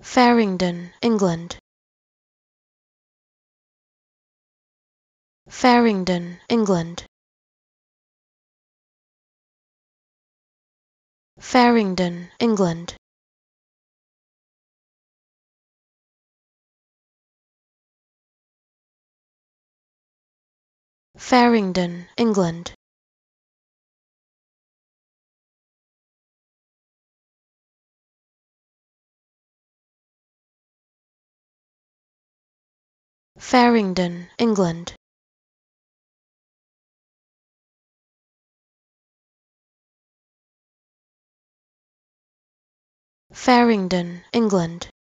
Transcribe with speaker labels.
Speaker 1: Farringdon, England. Farringdon, England. Farringdon, England. Farringdon, England. Farringdon, England. Farringdon, England.